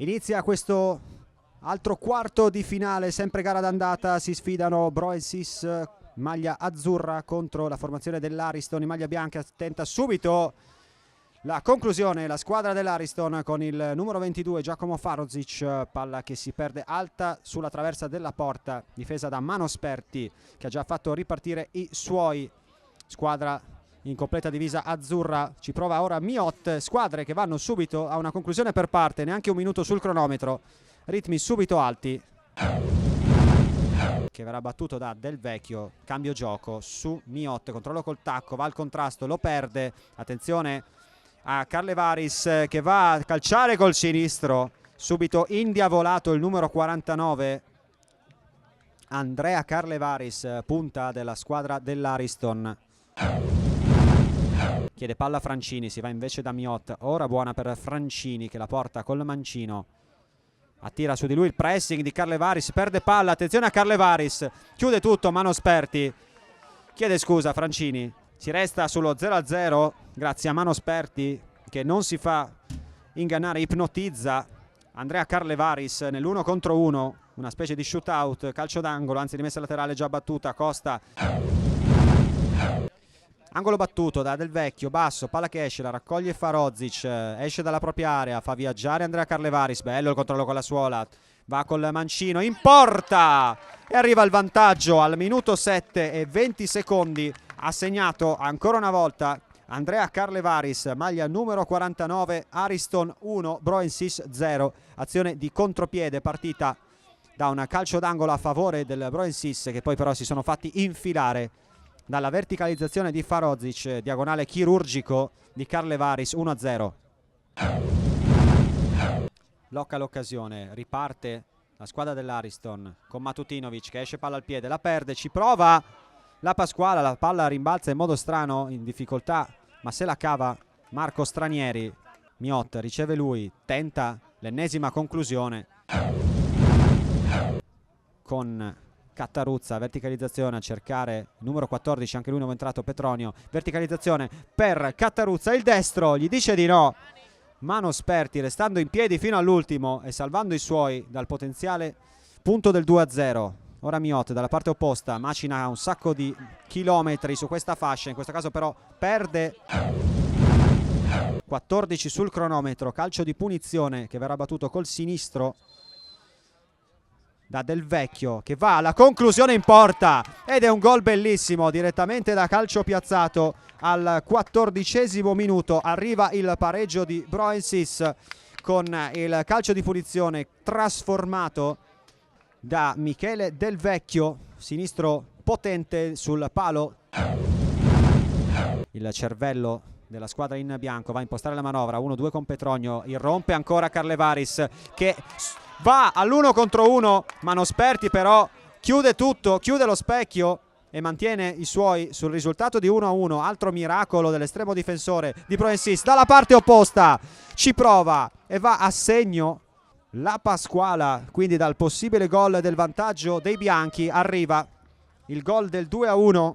Inizia questo altro quarto di finale, sempre gara d'andata, si sfidano Broensis, maglia azzurra, contro la formazione dell'Ariston in maglia bianca. Tenta subito la conclusione la squadra dell'Ariston con il numero 22 Giacomo Farozic, palla che si perde alta sulla traversa della porta, difesa da Mano Sperti che ha già fatto ripartire i suoi. Squadra in completa divisa azzurra, ci prova ora Miot, squadre che vanno subito a una conclusione per parte, neanche un minuto sul cronometro, ritmi subito alti, che verrà battuto da Del Vecchio. Cambio gioco su Miot, controllo col tacco, va al contrasto, lo perde, attenzione a Carlevaris che va a calciare col sinistro, subito indiavolato il numero 49 Andrea Carlevaris, punta della squadra dell'Ariston. Chiede palla a Francini, si va invece da Miot, ora buona per Francini che la porta col mancino, attira su di lui il pressing di Carlevaris, perde palla, attenzione a Carlevaris, chiude tutto, Mano Sperti, chiede scusa Francini, si resta sullo 0-0 grazie a Mano Sperti che non si fa ingannare, ipnotizza Andrea Carlevaris nell'1 contro 1, una specie di shootout, calcio d'angolo, anzi rimessa laterale già battuta, Costa. Angolo battuto da Del Vecchio, basso, palla che esce, la raccoglie Farozic, esce dalla propria area, fa viaggiare Andrea Carlevaris, bello il controllo con la suola, va col mancino, in porta! E arriva il vantaggio al minuto 7 e 20 secondi, ha segnato ancora una volta Andrea Carlevaris, maglia numero 49, Ariston 1, Broensis 0, azione di contropiede partita da un calcio d'angolo a favore del Broensis che poi però si sono fatti infilare dalla verticalizzazione di Farozic, diagonale chirurgico di Carlevaris, 1-0. Blocca l'occasione, riparte la squadra dell'Ariston con Matutinovic che esce palla al piede, la perde, ci prova la Pasquala, la palla rimbalza in modo strano, in difficoltà, ma se la cava Marco Stranieri. Miot riceve lui, tenta l'ennesima conclusione con Cattaruzza, verticalizzazione a cercare numero 14, anche lui nuovo entrato Petronio, verticalizzazione per Cattaruzza, il destro gli dice di no, Mano Sperti restando in piedi fino all'ultimo e salvando i suoi dal potenziale punto del 2-0. Ora Miot dalla parte opposta, macina un sacco di chilometri su questa fascia, in questo caso però perde 14 sul cronometro, calcio di punizione che verrà battuto col sinistro da Del Vecchio che va alla conclusione in porta ed è un gol bellissimo direttamente da calcio piazzato al 14° minuto. Arriva il pareggio di Broensis con il calcio di punizione trasformato da Michele Del Vecchio, sinistro potente sul palo. Il cervello della squadra in bianco va a impostare la manovra, 1-2 con Petronio, irrompe ancora Carlevaris che va all'1 contro 1, Mano Sperti però chiude tutto, chiude lo specchio e mantiene i suoi sul risultato di 1-1. Altro miracolo dell'estremo difensore di Broensis, dalla parte opposta ci prova e va a segno la Pasquala, quindi dal possibile gol del vantaggio dei bianchi arriva il gol del 2-1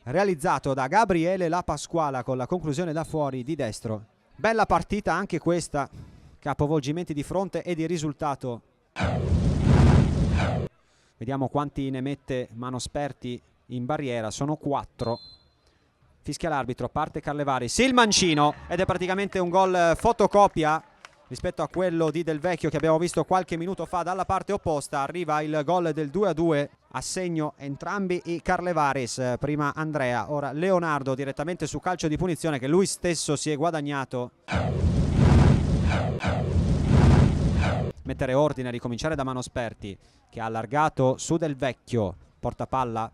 realizzato da Gabriele La Pasquala con la conclusione da fuori di destro. Bella partita anche questa, capovolgimenti di fronte e di risultato. Vediamo quanti ne mette Mano Sperti in barriera, sono 4. Fischia l'arbitro, parte Carlevaris, il mancino ed è praticamente un gol fotocopia rispetto a quello di Del Vecchio che abbiamo visto qualche minuto fa dalla parte opposta. Arriva il gol del 2-2 a segno entrambi i Carlevaris, prima Andrea, ora Leonardo direttamente su calcio di punizione che lui stesso si è guadagnato. Mettere ordine, ricominciare da Mano Sperti che ha allargato su Del Vecchio, porta palla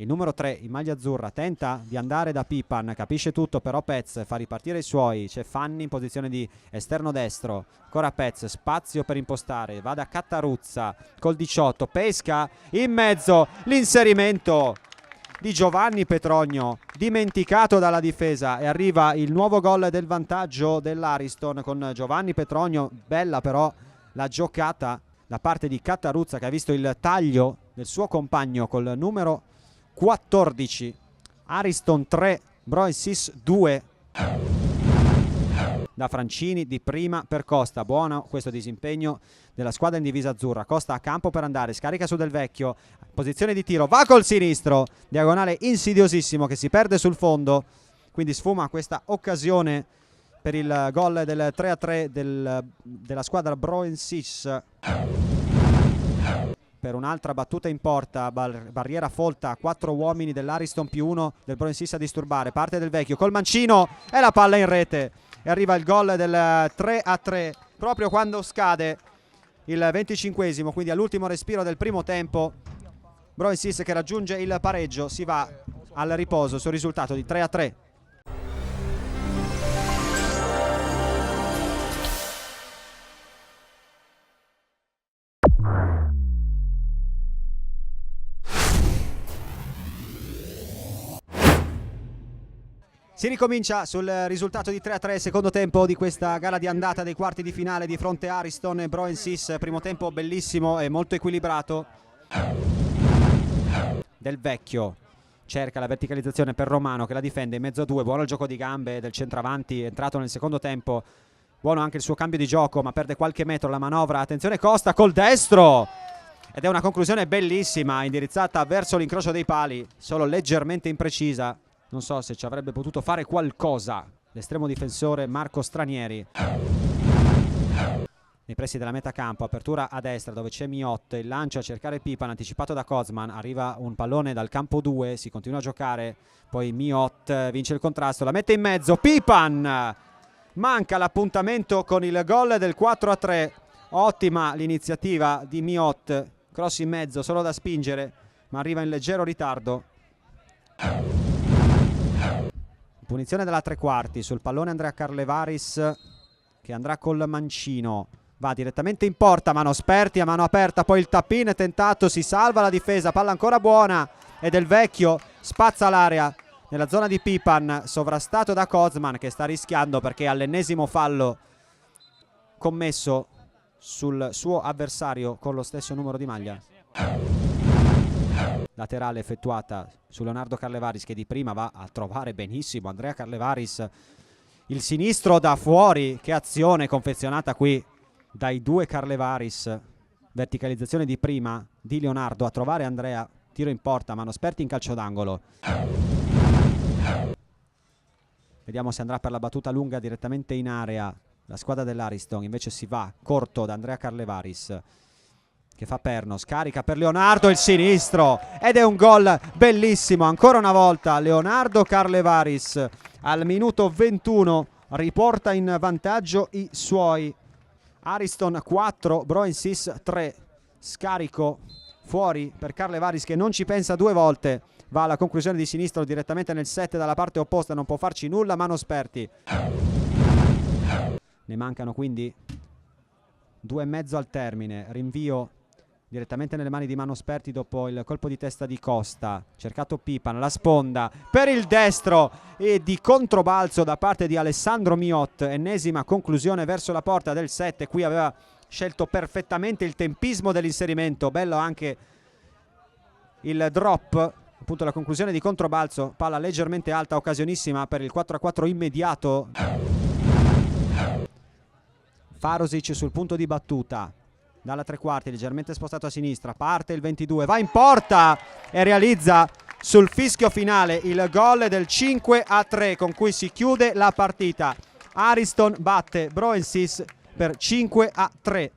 il numero 3 in maglia azzurra, tenta di andare da Pipan, capisce tutto però Pez fa ripartire i suoi, c'è Fanni in posizione di esterno destro, ancora Pez, spazio per impostare, va da Cattaruzza col 18, pesca in mezzo, l'inserimento di Giovanni Petronio dimenticato dalla difesa e arriva il nuovo gol del vantaggio dell'Ariston con Giovanni Petronio. Bella però la giocata da parte di Cattaruzza che ha visto il taglio del suo compagno col numero 14. Ariston 3, Broensis 2. da Francini, di prima per Costa. Buono questo disimpegno della squadra in divisa azzurra. Costa a campo per andare, scarica su Del Vecchio, posizione di tiro, va col sinistro, diagonale insidiosissimo che si perde sul fondo, quindi sfuma questa occasione per il gol del 3-3 della squadra Broensis. Per un'altra battuta in porta, barriera folta, 4 uomini dell'Ariston più 1 del Broensis a disturbare. Parte Del Vecchio col mancino e la palla in rete e arriva il gol del 3-3 proprio quando scade il 25esimo, quindi all'ultimo respiro del primo tempo. Broensis che raggiunge il pareggio, si va al riposo sul risultato di 3-3. Si ricomincia sul risultato di 3-3, secondo tempo di questa gara di andata dei quarti di finale di fronte a Ariston e Broensis. Primo tempo bellissimo e molto equilibrato. Del Vecchio cerca la verticalizzazione per Romano che la difende in mezzo a due. Buono il gioco di gambe del centravanti, entrato nel secondo tempo. Buono anche il suo cambio di gioco, ma perde qualche metro la manovra. Attenzione Costa col destro! Ed è una conclusione bellissima, indirizzata verso l'incrocio dei pali, solo leggermente imprecisa. Non so se ci avrebbe potuto fare qualcosa l'estremo difensore Marco Stranieri. Nei pressi della metacampo, apertura a destra dove c'è Miot, il lancio a cercare Pipan anticipato da Kozman, arriva un pallone dal campo 2, si continua a giocare, poi Miot vince il contrasto, la mette in mezzo, Pipan! Manca l'appuntamento con il gol del 4-3, ottima l'iniziativa di Miot, cross in mezzo, solo da spingere, ma arriva in leggero ritardo. Punizione della tre quarti, sul pallone Andrea Carlevaris che andrà col mancino, va direttamente in porta, mano Sperti a mano aperta, poi il tap-in tentato, si salva la difesa, palla ancora buona e Del Vecchio spazza l'area nella zona di Pipan, sovrastato da Kozman che sta rischiando perché all'ennesimo fallo commesso sul suo avversario con lo stesso numero di maglia. Laterale effettuata su Leonardo Carlevaris che di prima va a trovare benissimo Andrea Carlevaris, il sinistro da fuori, che azione confezionata qui dai due Carlevaris, verticalizzazione di prima di Leonardo a trovare Andrea, tiro in porta, mano Sperti in calcio d'angolo. Vediamo se andrà per la battuta lunga direttamente in area la squadra dell'Ariston, invece si va corto da Andrea Carlevaris che fa perno, scarica per Leonardo, il sinistro, ed è un gol bellissimo, ancora una volta Leonardo Carlevaris al minuto 21 riporta in vantaggio i suoi. Ariston 4, Broensis 3, scarico fuori per Carlevaris che non ci pensa due volte, va alla conclusione di sinistro direttamente nel set dalla parte opposta, non può farci nulla mano Sperti. Ne mancano quindi 2,5 al termine, rinvio direttamente nelle mani di Mano Sperti dopo il colpo di testa di Costa, cercato Pipan, la sponda per il destro e di controbalzo da parte di Alessandro Miot, ennesima conclusione verso la porta del 7, qui aveva scelto perfettamente il tempismo dell'inserimento, bello anche il drop, appunto la conclusione di controbalzo, palla leggermente alta, occasionissima per il 4-4 immediato. Farosic sul punto di battuta dalla tre quarti, leggermente spostato a sinistra, parte il 22, va in porta e realizza sul fischio finale il gol del 5-3 con cui si chiude la partita. Ariston batte Broensis per 5-3.